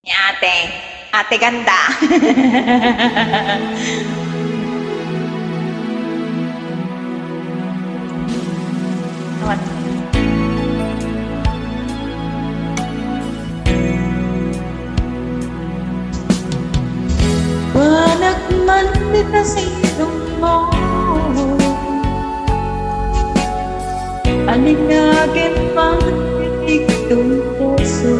Ni ate. Ate ganda. What? Panagman kita sa ilong mo, alinagin pang itigtong puso.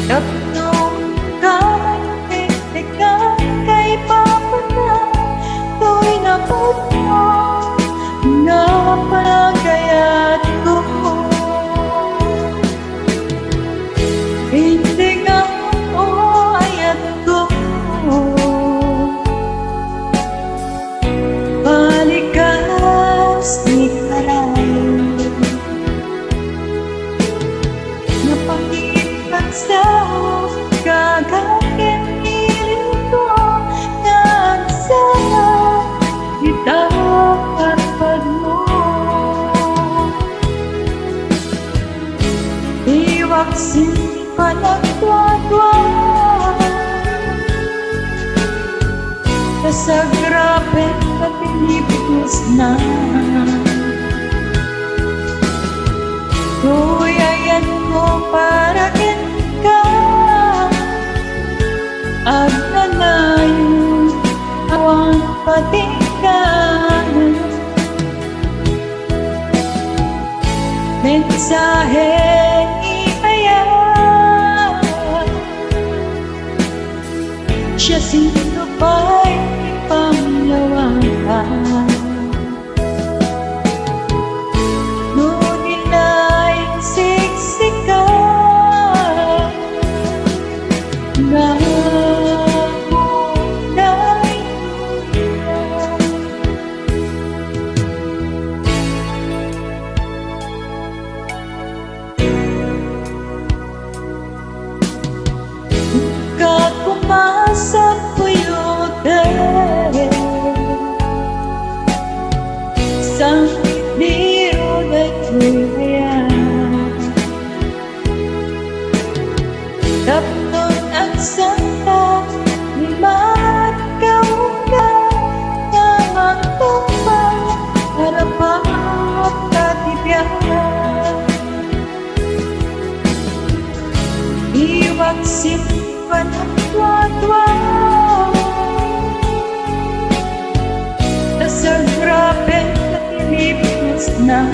Tatlong kamay titigan kay Papa na tuwing napot mo na panagayat ko. Hindi nga mo ayat ko, palikas di karayo, napangipag sa gagawin piling ko na sana itakarpad mo. Iwaksin panagwagwa sa grabe katilipos na tuyayan mo para ka at nanayon awang patinggan mensahe siya sino ba'y ipanglawakan? Ngunit na'y siksikan na muna'y sa puyude sang biro na tuya tapnon ang santa limat kauna na magtumpang harapang katibyan iwaksin panagwagwa sa grabe katilipos na